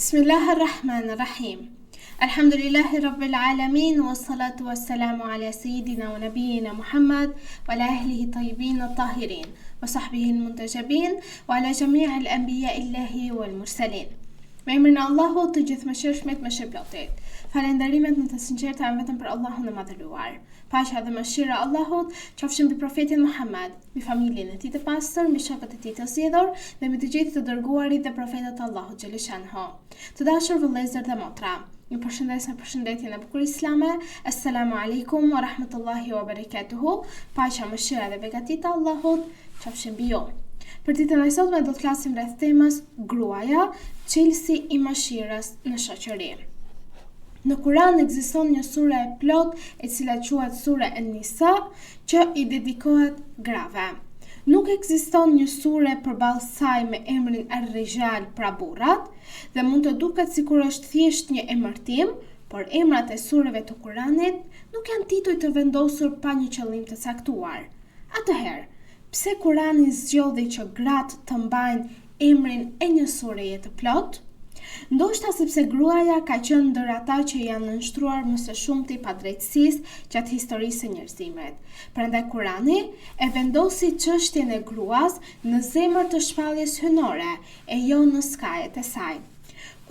Bismillahirrahmanirrahim. Alhamdulillahi rabbil alamin wassalatu wassalamu ala sayyidina wa nabiyyina Muhammad wa ala ahlihi tayyibin at-tahirin wa sahbihi al-muntajabin wa ala jami' al-anbiya illahi wal mursalin. Me emrin e Allahut të gjithëmëshirshmit më shpëlqyet. Falënderimet më të sinqerta janë vetëm për Allahun e Madhëruar. Paqja dhe mëshira e Allahut qofshin mbi profetin Muhammad, mbi familjen e tij të pastër, mbi shokët e tij të zgjedhur dhe mbi të gjithë të dërguarit dhe profetët e Allahut xhaleshanhu. Të dashur vëllezër dhe motra, ju përshëndes me përshëndetjen e bukur islame. Assalamu alaikum wa rahmatullahi wa barakatuhu. Paqja, mëshira dhe begatia e Allahut qofshin mbi ju. Për ditën e sotme do të flasim rreth temës gruaja, çelësi i mëshirës në shoqëri. Në Kur'an ekziston një sure e plot e cila quhet sura An-Nisa, që i dedikohet grave. Nuk ekziston një sure përballë saj me emrin Ar-Rijal pra burrat, dhe mund të duket sikur është thjesht një emërtim, por emrat e sureve të Kuranit nuk janë tituj të vendosur pa një qëllim të caktuar. Atëherë, pse Kurani zgjodhi që gratë të mbajnë emrin e një sureje të plot? Ndoshta sepse gruaja ka qenë ndër ata që janë nënshtruar më së shumti pa drejtësisë gjatë historisë së njerëzimit. Prandaj Kurani e vendosi çështjen e gruas në zemër të shpalljes hynore e jo në skajet e saj.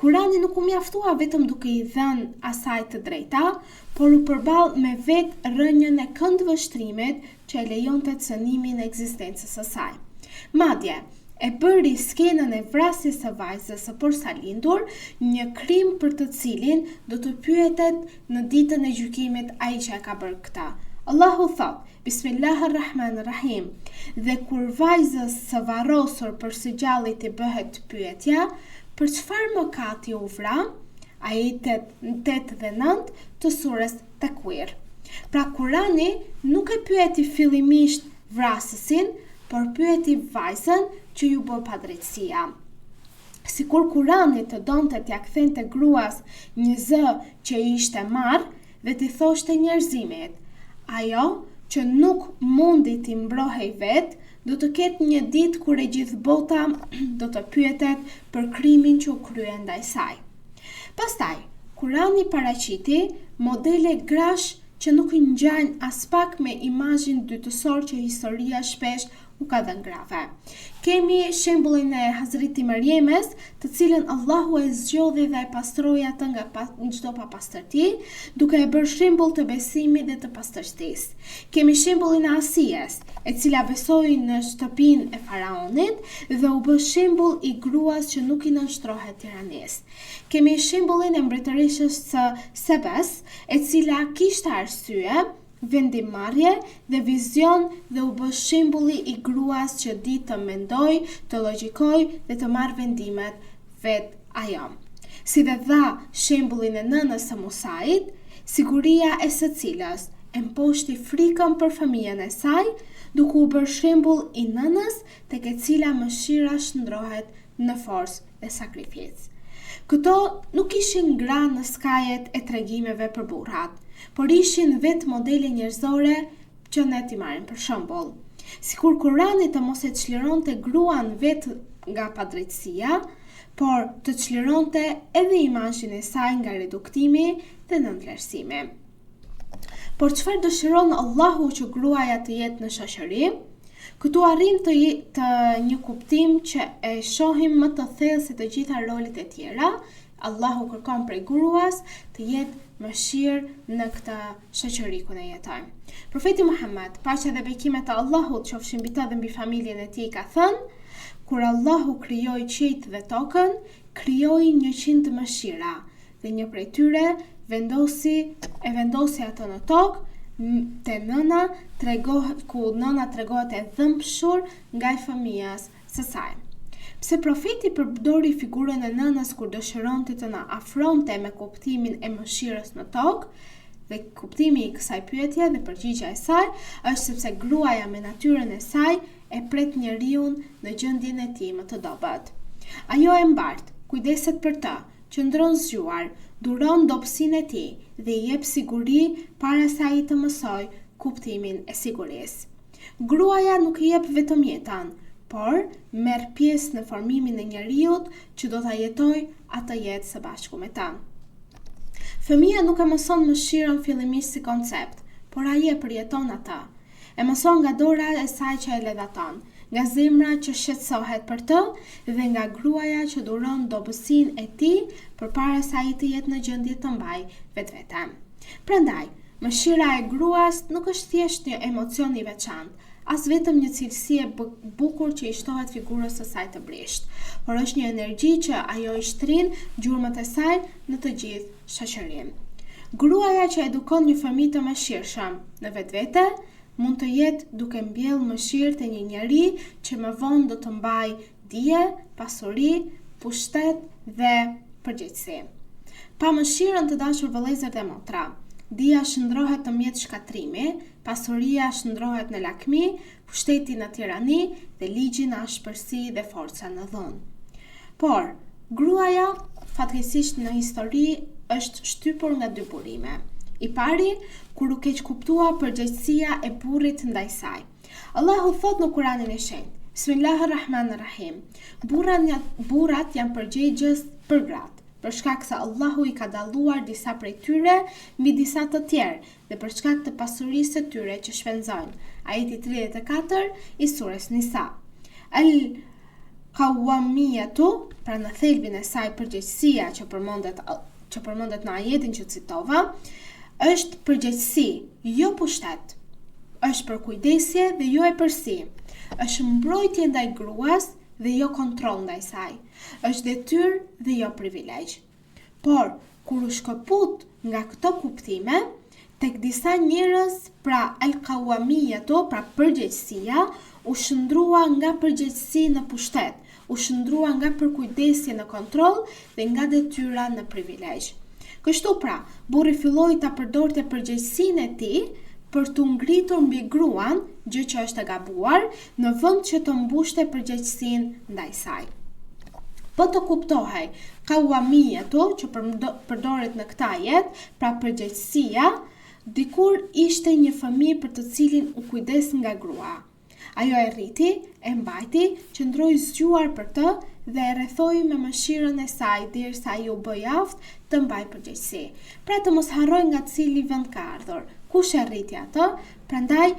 Kurani nuk u mjaftua vetëm duke i dhënë asaj të drejta, por u përball me vetë rënjën e këndvështrimit që e lejonte cënimin e ekzistencës së saj. Madje e bëri skenën e vrasjes së vajzës së porsalindur një krim për të cilin do të pyetet në ditën e gjykimit ai që e ka bërë këtë. Allahu thot: Bismillahirrahmanirrahim. Dhe kur vajzës së varrosur për së gjallit i bëhet pyetja, për çfarë mëkati u vra? Ajetet 8 dhe 9 të surës Takwir. Pra Kurani nuk e pyeti fillimisht vrasësin, por pyeti vajzën që ju bë padrejtësia. Sikur Kurani të donte t'ia kthente gruas një zë që i ishte marrë dhe t'i thoshte njerëzimit: ajo që nuk mundi t'i mbrohej vetë, do të ketë një ditë kur e gjithë bota do të pyetet për krimin që u krye ndaj saj. Pastaj, Kurani paraqiti modele grash që nuk i ngjajnë as pak me imazhin dytësor që historia shpesh u ka dhënë grave. Kemi shembullin e Hazreti Mariemës, të cilën Allahu e zgjodhi dhe e pastroi atë nga çdo papastërti, duke e bërë shembull të besimit dhe të pastërtisë. Kemi shembullin e Asijes, e cila besoi në shtëpinë e faraonit dhe u bë shembull i gruas që nuk i nënshtrohet tiranisë. Kemi shembullin e mbretëreshës së Sebes, e cila kishte arsye, vendimmarrje dhe vizion dhe u bë shembulli i gruas që di të mendoj, të logjikoj dhe të marrë vendimet vetë ajo. Si dhe dha shembullin e nënës së Musait, siguria e së cilës e mposhti frikën për fëmijën e saj, duke u bërë shembull i nënës tek e cila mëshira shndrohet në forcë dhe sakrificë. Këto nuk ishin gra në skajet e tregimeve për burrat, por ishin vetë modele njerëzore që ne t'i marrim për shembull. Sikur Kurani të mos e çlironte gruan vetë nga padrejtësia, por të çlironte edhe imazhin e saj nga reduktimi dhe nënvlerësimi. Por çfarë dëshiron Allahu që gruaja të jetë në shoqëri? Këtu arrim të një kuptim që e shohim më të thellë se të gjitha rolet e tjera. Allahu kërkon prej gruas të jetë mëshirë në këtë shoqëri ku ne jetojmë. Profeti Muhammad, paqja dhe bekimet e Allahut qofshin mbi të dhe mbi familjen e tij, ka thënë: kur Allahu krijoi qiejt dhe tokën, krijoi 100 mëshira, dhe një prej tyre vendosi atë në tokë te nëna, ku nëna tregohet e dhëmshur nga fëmijës së saj. Pse profeti përdori figurën e nënës kur dëshironte të na afronte me kuptimin e mëshirës në tokë, dhe kuptimi i kësaj pyetje dhe përgjigjja e saj është sepse gruaja me natyrën e saj e pret njeriun në gjendjen e tij më të dobët. Ajo e mbart, kujdeset për të, qëndron zgjuar, duron dobësinë e tij dhe i jep siguri para se ai të mësoj kuptimin e sigurisë. Gruaja nuk i jep vetëm jetën, por merr pjesë në formimin e njeriut që do ta jetojë atë jetë së bashku me ta. Fëmia nuk e mëson mëshirën fillimisht si koncept, por ai e përjeton atë. E mëson nga dora e saj që e ledhaton, nga zemra që shqetësohet për të dhe nga gruaja që duron dobësinë e tij përpara se ai të jetë në gjendje të mbajë vetveten. Prandaj, mëshira e gruas nuk është thjesht një emocion i veçantë, as vetëm një cilësi e bukur që i shtohet figurës së saj të brisht, por është një energji që ajo i shtrin gjurmët e saj në të gjithë shoqërinë. Gruaja që edukon një fëmijë të mëshirshëm në vetvete mund të jetë duke mbjellë mëshirë te një njeri që më vonë do të mbajë dije, pasuri, pushtet dhe përgjegjësi. Pa mëshirën, të dashur vëllezër dhe motra, dija shndrohet në mjet shkatrimi, pasuria shndrohet në lakmi, pushteti në tirani dhe ligji në ashpërsi dhe forca në dhunë. Por, gruaja fatkeqësisht në histori është shtypur nga dy burime. I pari, kur u keq kuptua përgjegjësia e burrit ndaj saj. Allahu thot në Kur'anin e Shenjtë: Bismillahirrahmanirrahim. Burrat janë përgjegjës për gratë, për shkak se Allahu i ka dalluar disa prej tyre mbi disa të tjerë dhe për shkak të pasurisë së tyre që shpenzojnë. Ajeti 34 i surës Nisa. Al-Qawwamiyatu, pra në thelbin e saj përgjegjësia që përmendet në ajetin që citova, është përgjegjësi, jo pushtet. Është përkujdesje dhe jo epërsi. Është mbrojtje ndaj gruas dhe jo kontroll ndaj saj. Është detyrë dhe jo privilegj. Por, kur u shkëput nga këto kuptime, tek disa njerëz, pra al-qawwamiyatu, pra përgjegjësia, u shndrua nga përgjegjësi në pushtet, u shndrua nga përkujdesje në kontroll dhe nga detyra në privilegj. Kështu pra, burri filloi ta përdorte përgjegjësinë e tij për të ngritur mbi gruan, gjë që është e gabuar, në vend që të mbushte përgjegjësinë ndaj saj. Po të kuptohej qawwamiyatu që përdoret në këtë ajet, pra përgjegjësia, dikur ishte një fëmijë për të cilin u kujdes nga grua. Ajo e rriti, e mbajti, qëndroi zgjuar për të dhe e rrethoi me mëshirën e saj derisa ai u bë i aftë të mbajë përgjegjësi. Pra të mos harroj nga cili vend ka ardhur, kush e rriti atë, prandaj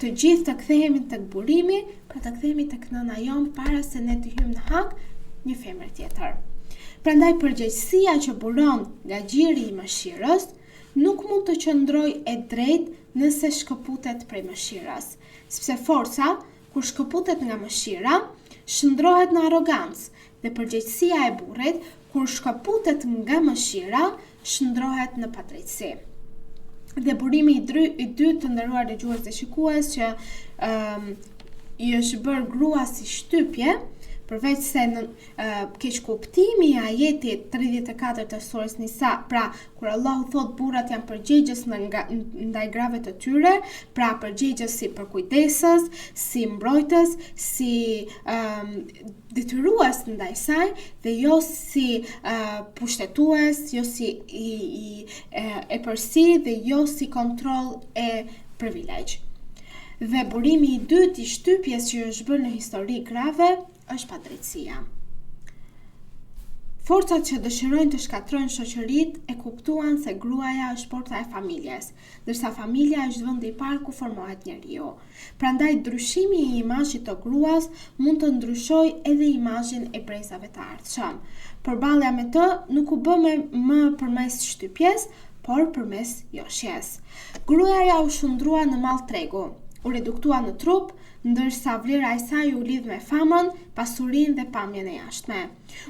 të gjithë të kthehemi tek burimi, pra të kthehemi tek nëna jon para se ne të hyjmë në hak një femër tjetër. Prandaj përgjegjësia që buron nga gjiri i mëshirës nuk mund të qëndrojë e drejtë nëse shkëputet prej mëshirës, sepse forca, kur shkëputet nga mëshira, shndrohet në arrogancë dhe përgjegjësia e burrit, kur shkëputet nga mëshira, shndrohet në padrejtësi. Dhe burimi i dytë të nderuar dëgjues dhe shikues që i është bërë grua si shtypje, përveç se në keqkuptimi i ajetit 34 të surës Nisa, pra kur Allahu thot burrat janë përgjegjës ndaj grave të tyre, pra përgjegjës si përkujdesës, si mbrojtës, si detyrues ndaj saj dhe jo si pushtetues, jo si epërsi dhe jo si kontroll e privilegj. Dhe burimi i dytë i shtypjes që është bërë në histori grave është padrejtësia. Forcat që dëshirojnë të shkatrojnë shoqëritë e kuptuan se gruaja është porta e familjes, ndërsa familja është vendi i parë ku formohet njeriu. Prandaj ndryshimi i imazhit të gruas mund të ndryshojë edhe imazhin e brezave të ardhshëm. Përballja me të nuk u bë më përmes shtypjes, por përmes joshjes. Gruaja u shndrua në mall tregu, u reduktua në trup, ndërsa vlera e saj u lidh me famën, pasurinë dhe pamjen e jashtme.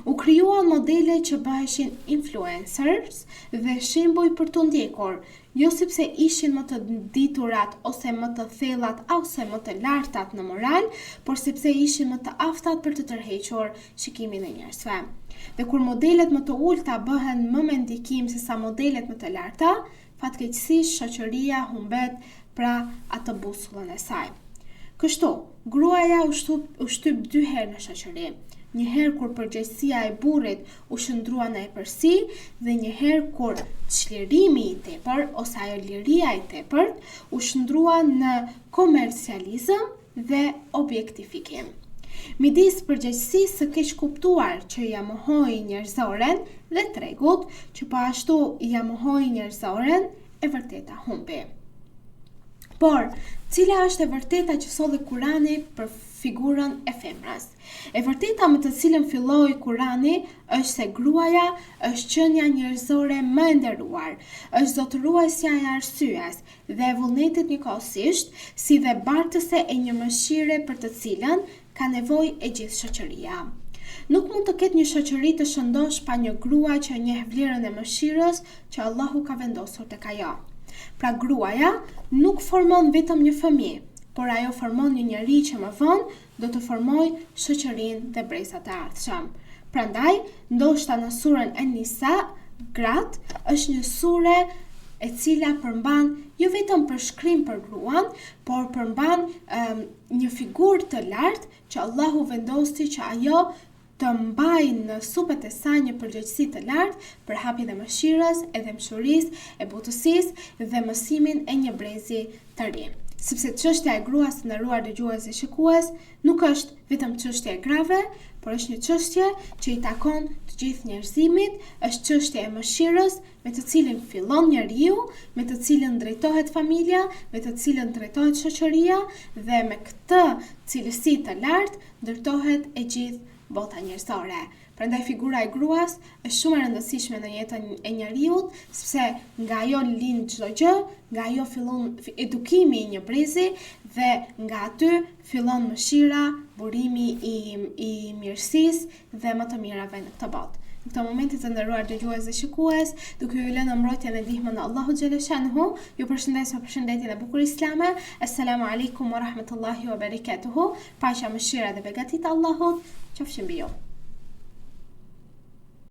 U krijuan modele që bëheshin influencers dhe shembuj për të ndjekur, jo sepse ishin më të diturat ose më të thellat ose më të lartat në moral, por sepse ishin më të aftat për të tërhequr shikimin e njerëzve. Dhe kur modelet më të ulta bëhen më me ndikim se sa modelet më të larta, fatkeqësisht shoqëria humbet pra atë busullën e saj. Kështu, gruaja u shtyp 2 herë në shoqëri. Një herë kur përgjegjësia e burrit u shndrua në epërsi dhe një herë kur çlirimi i tepër ose ajo liria e tepërt u shndrua në komercializëm dhe objektifikim. Midis përgjegjësisë së keq kuptuar që ja mohoi njerëzoren dhe tregut që po ashtu ja mohoi njerëzoren, e vërteta humbi. Por, cila është e vërteta që solli Kurani për figurën e femrës? E vërteta me të cilën filloi Kurani është se gruaja është qenia njerëzore më e nderuar, është zotëruesja e arsyes dhe e vullnetit njëkohësisht, si dhe bartëse e një mëshire për të cilën ka nevojë e gjithë shoqëria. Nuk mund të ketë një shoqëri të shëndosh pa një grua që njeh vlerën e mëshirës që Allahu ka vendosur tek ajo. Pra gruaja nuk formon vetëm një fëmijë, por ajo formon një njeri që më vonë do të formojë shoqërinë dhe brezat e ardhshëm. Prandaj, ndoshta në surën An-Nisa, Grat është një sure e cila përmban jo vetëm përshkrim për gruan, por përmban një figurë të lartë që Allahu vendosi që ajo të mbajë në supet e saj një përgjegjësi të lartë për hapjen e mëshirës, e dëmshurisë, e butësisë dhe mësimin e një brezi të ri. Sepse çështja e gruas, të nderuar dëgjues dhe shikues, nuk është vetëm çështje e grave, por është një çështje që i takon të gjithë njerëzimit, është çështje e mëshirës me të cilën fillon njeriu, me të cilën drejtohet familja, me të cilën drejtohet shoqëria dhe me këtë cilësi të lartë ndërtohet e gjithë bota njerëzore. Prandaj figura e gruas është shumë e rëndësishme në jetën e njeriut, sepse nga ajo lind çdo gjë, nga ajo fillon edukimi i një brezi dhe nga aty fillon mëshira, burimi i mirësisë dhe më të mirave në këtë botë. Në këtë momentit të nderuar dëgjues dhe shikues, duke ju lënë mbrojtjen e ndihmën e Allahut xhaleshanhu, ju përshëndes me përshëndetjen e bukur islame. Assalamu alaikum wa rahmatullahi wa barakatuhu. Paqja, mëshira dhe begatit e Allahut qofshin mbi ju.